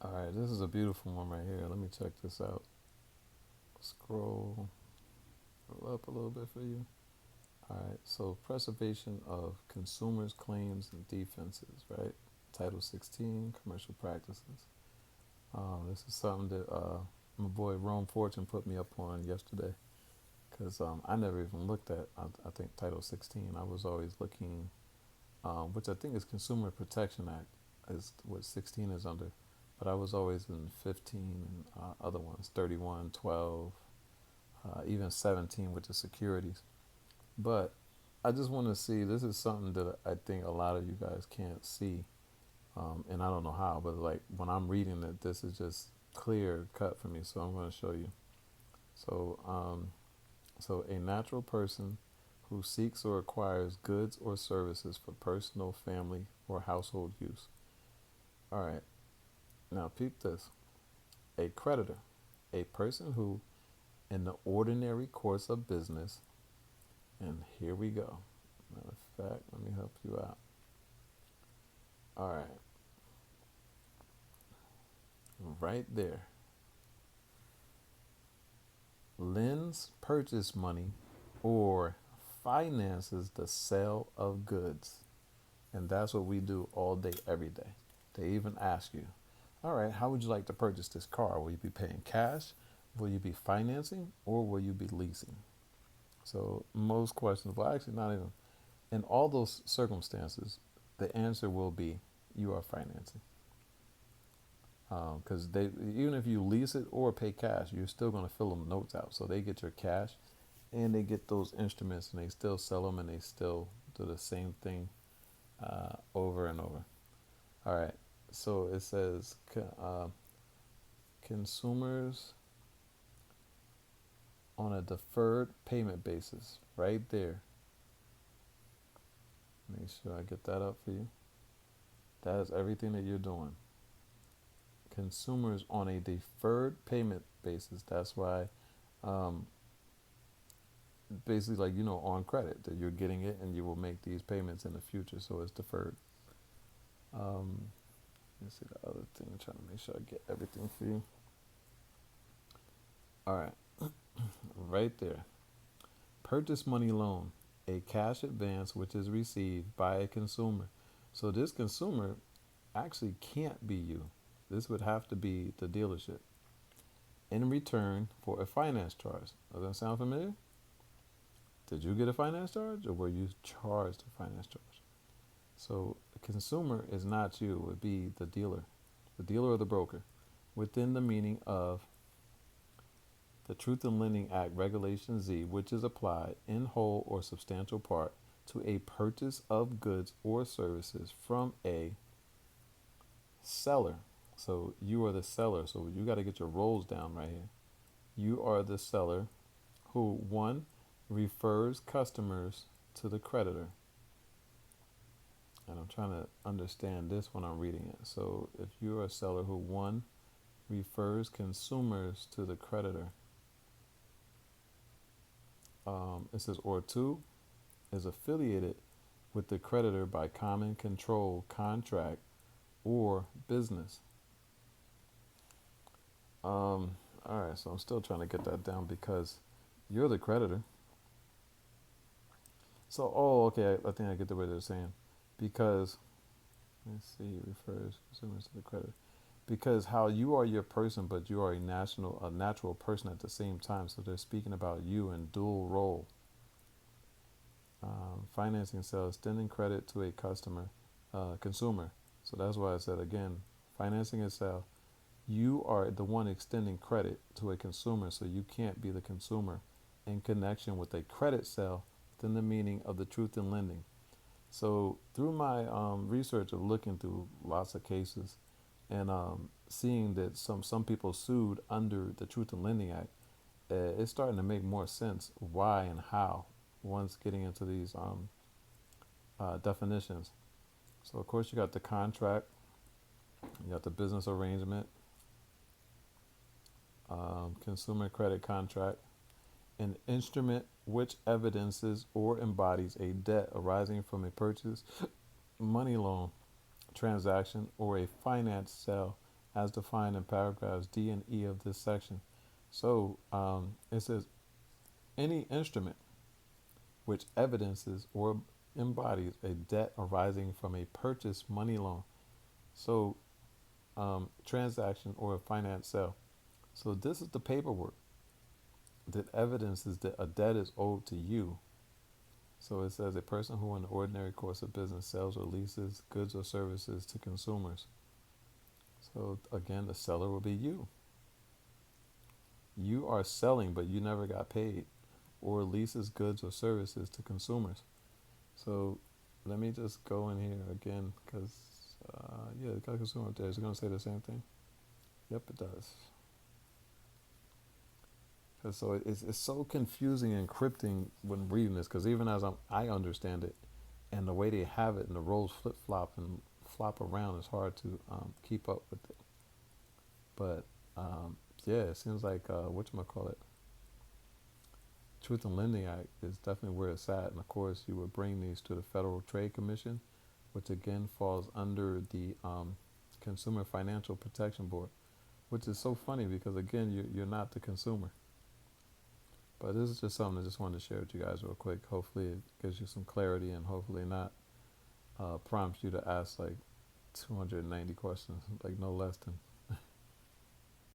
All right, this is a beautiful one right here. Let me check this out. Scroll up a little bit for you. All right, so preservation of consumers' claims and defenses, right? Title 16, commercial practices. This is something that my boy Rome Fortune put me up on yesterday because I never even looked at, I think, Title 16. I was always looking, which I think is Consumer Protection Act, is what 16 is under. But I was always in 15 and other ones, 31, 12, even 17 with the securities. But I just want to see, this is something that I think a lot of you guys can't see. And I don't know how, but like when I'm reading it, this is just clear cut for me. So I'm going to show you. So, so a natural person who seeks or acquires goods or services for personal, family, or household use. All right. Now, peep this. A creditor, a person who, in the ordinary course of business, and here we go. Matter of fact, let me help you out. All right, right there. Lends purchase money or finances the sale of goods. And that's what we do all day, every day. They even ask you, all right, how would you like to purchase this car? Will you be paying cash? Will you be financing? Or will you be leasing? So most questions, well, actually, not even. In all those circumstances, the answer will be you are financing. Because they, even if you lease it or pay cash, you're still going to fill them notes out. So they get your cash, and they get those instruments, and they still sell them, and they still do the same thing over and over. All right. So it says consumers on a deferred payment basis, right there. Make sure I get that up for you. That is everything that you're doing. Consumers on a deferred payment basis. That's why, um, basically, like, on credit, that you're getting it and you will make these payments in the future. So it's deferred. Um, let's see the other thing. I'm trying to make sure I get everything for you. All right, right there. Purchase money loan, a cash advance which is received by a consumer. So this consumer actually can't be you. This would have to be the dealership in return for a finance charge. Does that sound familiar? Did you get a finance charge or were you charged a finance charge? So the consumer is not you, it would be the dealer or the broker, within the meaning of the Truth in Lending Act Regulation Z, which is applied in whole or substantial part to a purchase of goods or services from a seller. So you are the seller. So you got to get your roles down right here. You are the seller who, one, refers customers to the creditor. And I'm trying to understand this when I'm reading it. So if you're a seller who, one, refers consumers to the creditor, it says, or two, is affiliated with the creditor by common control, contract, or business. All right, so I'm still trying to get that down because you're the creditor. So, oh, okay, I think I get the way they're saying. Because, let's see, refers consumers to the creditor. Because how you are your person, but you are a natural person at the same time. So they're speaking about you in dual role. Financing sales, extending credit to a consumer. So that's why I said again, financing a sale. You are the one extending credit to a consumer, so you can't be the consumer in connection with a credit sale within the meaning of the truth in lending. So through my research of looking through lots of cases and seeing that some people sued under the Truth in Lending Act, it's starting to make more sense why and how once getting into these definitions. So of course you got the contract, you got the business arrangement, consumer credit contract, an instrument which evidences or embodies a debt arising from a purchase, money loan transaction, or a finance sale as defined in paragraphs D and E of this section. So it says any instrument which evidences or embodies a debt arising from a purchase money loan. So transaction or a finance sale. So this is the paperwork that evidences that a debt is owed to you. So it says a person who in the ordinary course of business sells or leases goods or services to consumers. So again, the seller will be you. You are selling, but you never got paid, or leases goods or services to consumers. So let me just go in here again, because yeah, it got consumer up there. Is it going to say the same thing? Yep, it does. So it's so confusing and encrypting when reading this, because even as I understand it, and the way they have it, and the roles flip flop and flop around, it's hard to keep up with it. But yeah, it seems like whatchamacallit, Truth in Lending Act is definitely where it's at. And of course, you would bring these to the Federal Trade Commission, which again falls under the Consumer Financial Protection Board, which is so funny because again, you're not the consumer. But this is just something I just wanted to share with you guys real quick. Hopefully it gives you some clarity and hopefully not prompts you to ask like 290 questions, like no less than.